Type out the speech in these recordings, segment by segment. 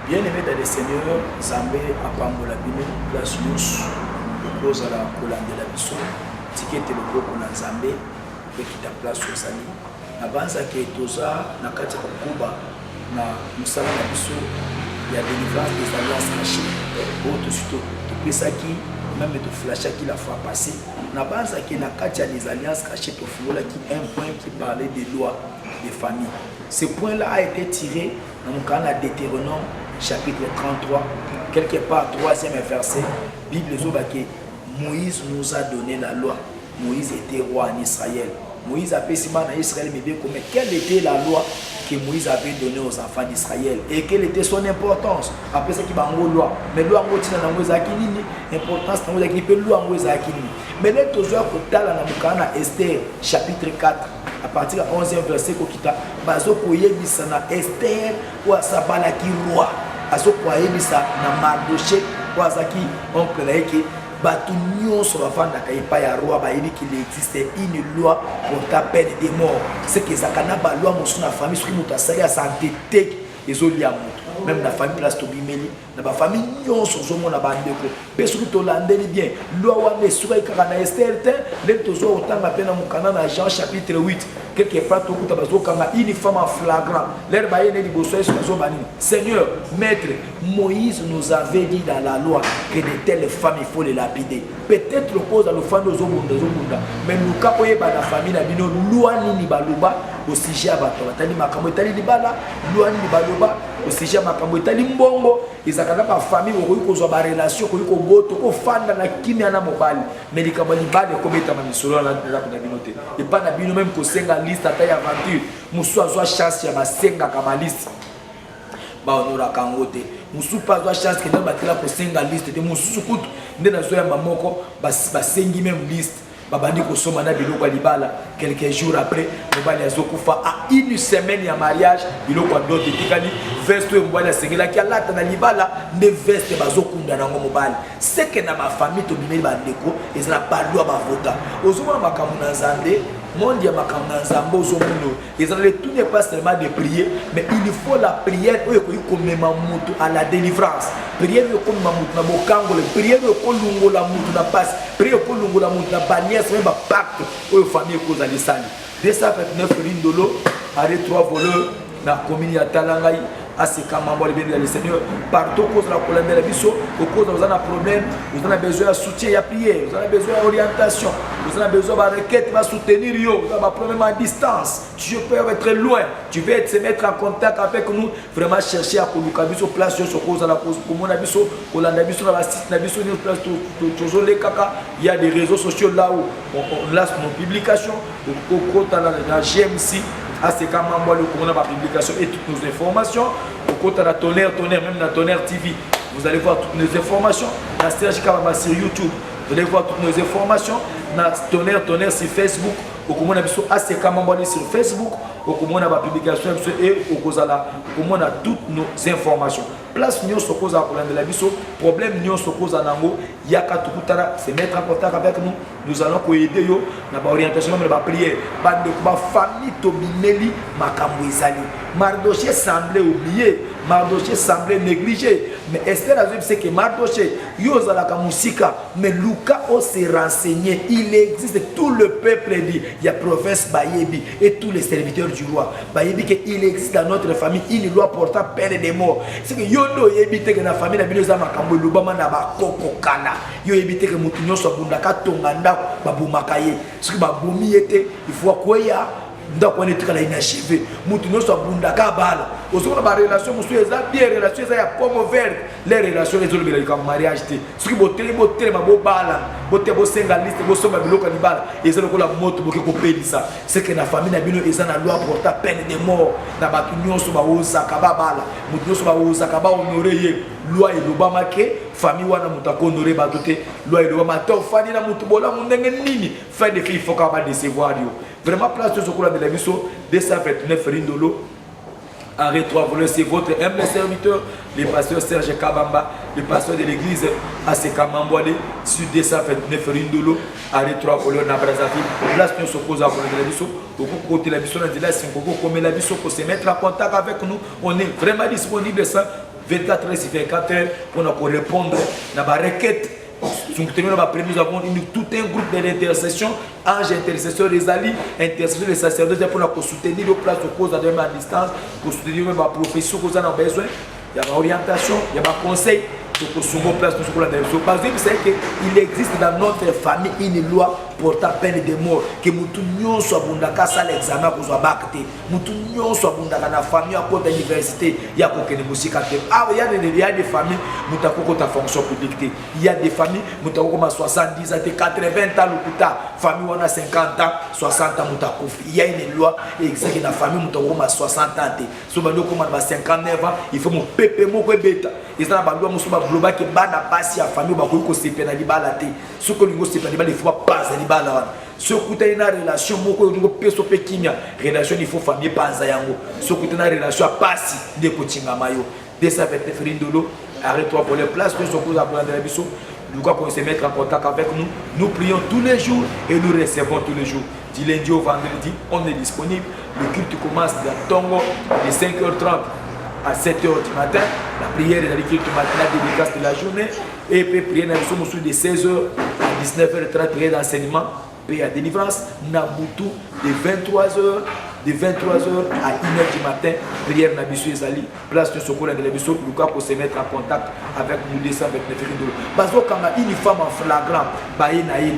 Bien-aimé dans le Seigneur, Zambé a pambola bino, place nous, le cause à la colonne de la biso, ticket le groupe na Zambé, et qui ta place au Sali. Na banza qui est toza, na kati kuba, na musala na biso, il y a délivrance des alliances cachées. Autre surtout, tu peux ça qui, même te flasher qui la fois passée. Na banza qui na kati des alliances cachées, tu fais qui un point qui parlait des lois des familles. Ce point-là a été tiré dans le canal de Deutéronome, chapitre 33, quelque part, 3e verset. Bible dit que Moïse nous a donné la loi. Moïse était roi en Israël. Moïse a fait en Israël, mais quelle était la loi que Moïse avait donnée aux enfants d'Israël et quelle était son importance? Après ça, qui va en loi. Mais loi en importance, mais là, toujours à Esther, chapitre 4. À partir du 11e verset, bazo koyebisa na Esther ou asabalaki roi azo koyebisa na Mardoché ou azaki oncle naiki batu nyonso bafandaka epai ya roi bayebi qu'il existe une loi pour ta peine de mort. C'est que zakana ba loi mosu na famille soki moto asali ya santé tek ezolia moto même na famille place tobimeli na ba famille nyonso ozomona bandeko pe soki tolandeli bien loi wana esuka ekaka na Esther te le tozo otanga pe na mokanda na Jean chapitre 8 quelque part tokuta bazokanga une femme en flagrant l'air bayene liboso yesu bazobani Seigneur maître Moïse nous avait dit dans la loi que de telles femmes il faut les lapider. Peut-être cause à l'offrande aux obunda mais nous kapoyeba na famille na bino loi nini baloba au sujet bato batali makambo etali libala loi nini baloba au sujet makambo etali mbongo ezakana ba famille okoyi kozwa ba relation koyi koboto kofanda na kimia na mobali mais likambo libala ekobeta ma misolo na bino te et pas na bino même kosenga liste ata ya aventure musu azwa chance ya basenga kama liste ba honora kangote musu pas azwa chance que na batela kosenga liste te musu kutu nde na zo ya mamoko basengi même liste babandi kosoma na biloko ya libala quelques jours après mobali azokufa à une semaine ya mariage biloko ya dote tikali veste mobali asengelaki alata na libala nde veste bazokunda nango mobali seke na bafamille tobimeli bandeko ezala balwa bavota ozomona makambo na nzambe monde ya makambo na nzambe ozomono ezala le tout n'est pas seulement de prier mais il faut la prière oyo ekoki komema mutu à la délivrance prière oyo ekomema mutu na bokangole prière oyo ekolungola mutu na pasi prière ekolungola mutu na baniese me bapacte oyo famille ekozala esali 229 rindolo are 3 voleurs na commune ya Talangai aseka mambo libérer le Seigneur partout cause la colonne de biso au cause vous avez un problème vous avez besoin de soutien à prière vous avez besoin d'orientation vous avez besoin de requête va soutenir yo vous avez un problème à distance tu peux être loin tu veux se mettre en contact avec nous vraiment chercher à koluka biso place sur cause la cause comme on a biso kolanda biso na site na biso une place toujours les kaka il y a des réseaux sociaux là où on lance nos publications au côté la GMC à ce quand on voit le courant de la publication et toutes nos informations au côté de la tonnerre même la tonnerre TV vous allez voir toutes nos informations la Serge Kabamba sur YouTube vous allez voir toutes nos informations la tonnerre sur Facebook au courant de à ce quand on voit sur Facebook au courant de la publication et au cause au courant de toutes nos informations place nous se cause à problème de la biso problème nous se cause à nango yaka tukutana se mettre en contact avec nous allons aider yo na ba orientation même ba prière bande ba famille to bineli makambo ezali Mardoché semblait oublier Mardoché semblait négligé mais Esther a dit que Mardoché yo zalaka musika mais Lucas on s'est renseigné il existe tout le peuple dit il y a prophète Bayebi et tous les serviteurs du roi Bayebi que il existe dans notre famille une loi portant peine de mort c'est que yo no yebite que na famille na bino za makambo lubama na bakoko kana yo yebite que mutu nyonso abundaka tonganda babumaka ye soki babumi ete il faut koya ndako wana etikala inachevé mutu nyonso abundaka bala ozokona ba relation mosusu eza bien relation eza ya pomme verte les relations ezolobela likambo mariage te soki botelema bobala bosenga liste bosomba biloko ya libala eza lokola moto boke kopelisa c'est que na famille na bino eza na loi portant peine de mort na bato nyonso baozaka babala mutu nyonso baozaka bahonore ye loi elobama ke famille wana mutu akohonore bato te loi elobama te ofandi na mutu bolamu ndenge nini fin de fille foka badecevoir yo vraiment place de sokola de la biso 229 rindolo arrêt 3 voleurs c'est votre humble serviteur le pasteur Serge Kabamba le pasteur de l'église Aseka Mambwale sur 229 rindolo arrêt 3 voleurs na Brazzaville place de sokola de la biso beaucoup côté la biso na dila 5 beaucoup comme la biso pour se mettre en contact avec nous on est vraiment disponible ça 24 heures sur 24 heures pour répondre à la requête. Nous avons tout un groupe d'intercession, ange intercesseur des alliés, intercesseur des sacerdotes pour soutenir les places de cause à distance, pour soutenir la profession que nous avons besoin. Il y a l'orientation, il y a le conseil. Parce qu'il existe dans notre famille une loi portant peine de mort que nous soit bundaka ça l'examen pour soit bacté nous soit bundaka na famille à côté université il y a aucune musique il y a des familles mutako ta fonction publique il y a des familles mutako comme 70 ans 80 ans lokuta famille on a 50 ans 60 ans mutako il y a une loi exacte na famille mutako comme 60 ans so bando comme 59 ans il faut mon pépé mon beta ils ont ba loi musuba global que bana passe ya famille ba ko sepena libala te ce que lingo sepena libala il faut pas ce côté une relation moko ngo peso pe kimia relation il faut famille panza yango ce côté une relation à passi de kotinga mayo de ça fait frindolo arrête-toi pour les places que ce cause à prendre la biso nous qu'on se mettre en contact avec nous nous prions tous les jours et nous recevons tous les jours du lundi au vendredi on est disponible le culte commence dans Tongo de 5h30 à 7h du matin la prière est dans le culte matinal dédicace de la journée et puis prier nous sommes de 16h à 19h30 prière d'enseignement paix à délivrance Nabutu de 23h à 1h du matin prière Nabisu Ezali place de Sokola de Nabisu Lucas pour se mettre en contact avec nous 229 $. Parce que quand une femme en flagrant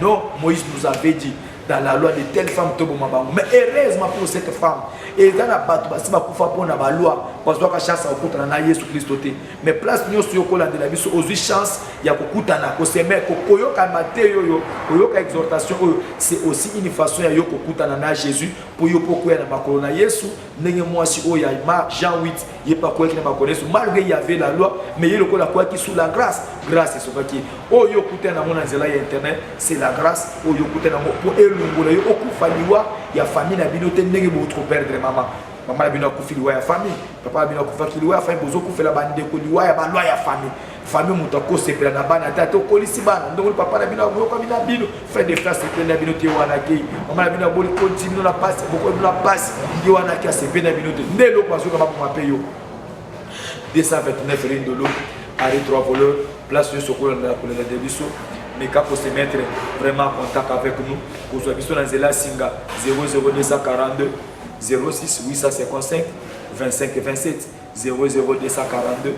non Moïse nous avait dit dans la loi de telle femme mais heureusement pour cette femme et dans la bateau si va pouvoir pour la loi parce que chance au contre na Yesu Christ mais place nous sur Yokola de la biso aux chance il y a kokutana ko se mettre koyoka mateyo yo koyoka exhortation c'est aussi une façon ya yoko kutana na Jésus pour yo pokoya na makolo na Yesu ndenge mwasi o ya Jean 8 il pas quoi qui na makoleso malgré il y avait la loi mais il lokola quoi qui sous la grâce c'est ce qui o yo kutana mon nzela ya internet c'est la grâce o yo kutana pour elungola yo okufaniwa ya famille na binote ndenge bo trop perdre maman maman bino kufiliwa ya famille papa bino kufiliwa ya famille bozo kufela bande ko liwa ya balwa ya famille mutako sepela na bana tata kolisi bana ndongo papa na bino ko bina bino frère de frère sepela na bino te wana ke maman bino boli ko bino na passe boko bino na passe ndi wana ke sepela na bino te ndelo bazo ka ba mapeyo 229 $. Arrêt 3 voleurs place sur Sokola de la colère de Bisso mais quand pour se mettre vraiment en contact avec nous pour soit Bisso dans Zela Singa 00242 06 855 25 27 00242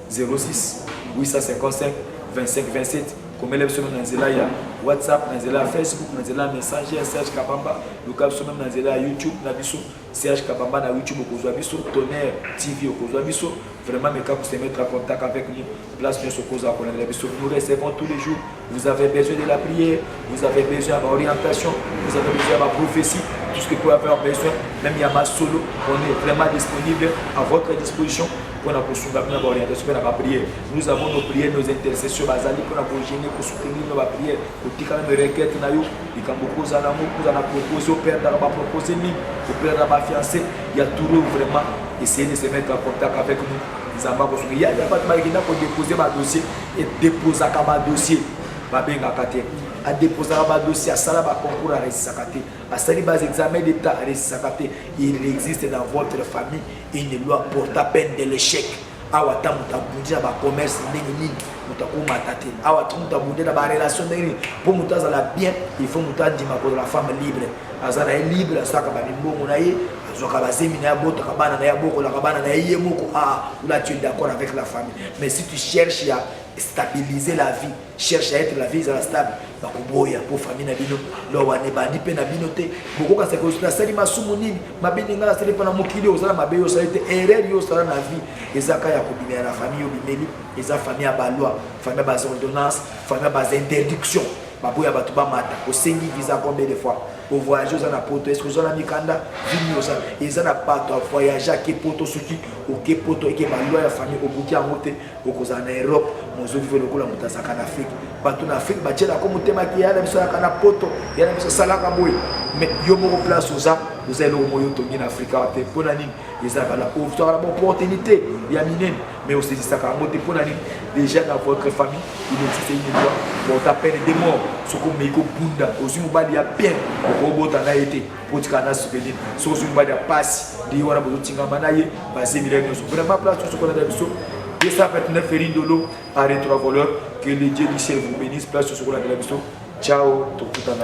06 855 25 27 comme les personnes dans Zela WhatsApp dans Zela Facebook dans Zela Messenger Serge Kabamba local même dans Zela YouTube na biso Serge Kabamba na YouTube ko soit biso Tonnerre TV ko soit biso vraiment mais quand vous se mettre en contact avec nous place sur cause à connaître la biso nous recevons tous les jours vous avez besoin de la prière vous avez besoin d'orientation vous avez besoin de la prophétie tout ce que vous pouvez avoir besoin même il y a ma solo on est vraiment disponible à votre disposition pour la orientation pour la prière nous avons nos prières nos intercessions basales pour la gêner pour soutenir nos prières pour tika même requête na yo et quand beaucoup za l'amour vous en a proposé au père dans va proposer ni au père dans ma fiancée il y a toujours vraiment essayer de se mettre en contact avec nous ils en va parce qu'il y a pas de mal qui n'a pour déposer ma dossier et déposer ma dossier va bien gâter à déposer un dossier à Sala concours à Résisakate, à Sali bas examen d'état à Résisakate, il existe dans votre famille une loi portant peine de l'échec. Awata mutabundi na commerce ndenge mutakuma tate awata mutabundi na relation ndenge pour mutaza la bien il faut mutandi makolo la femme libre azana libre asaka ba mbongo na ye azoka ba semina ya boto kabana na ya boko la kabana na ye moko là tu es d'accord avec la famille mais si tu cherches à stabiliser la vie cherche à être la vie stable bakoboya pour famille na bino lo wane bandi pe na bino te bokoka se ko na sali masumu nini mabini ngala sali pa na mokili osala mabeyo sala te erreur yo sala na vie ezaka ya kobimela la famille obimeli eza famille ya baloi famille bas ordonnance famille bas interdiction baboya bato ba mata osengi visa combien de fois au voyage aux anapoto est-ce que vous en mikanda vini osa ils en a pas to voyager ke poto suki o ke poto ke baloi ya famille obuki en moté okoza na Europe mozo vivre lokola mutasaka na Afrique bato na Afrique ba tshela ko mutema ki ya na biso kana poto ya na biso salaka boy mais yo moko place oza vous allez au moyo tongi na Afrique te pona nini eza bala ouvre la bonne opportunité ya minene mais aussi ça ka moté pona nini déjà dans votre famille il existe une loi pour ta peine de mort ce qu'on met ko bunda aussi mobali ya bien robota na été pour tikana souvenir so so mobali ya passe di wana bozo tingama na ye basé milene so vraiment place so ko na biso Et ça partenaire Ferry Dolo à Rétro Voleur. Que le Dieu du ciel vous bénisse. Place sur la télévision. Ciao.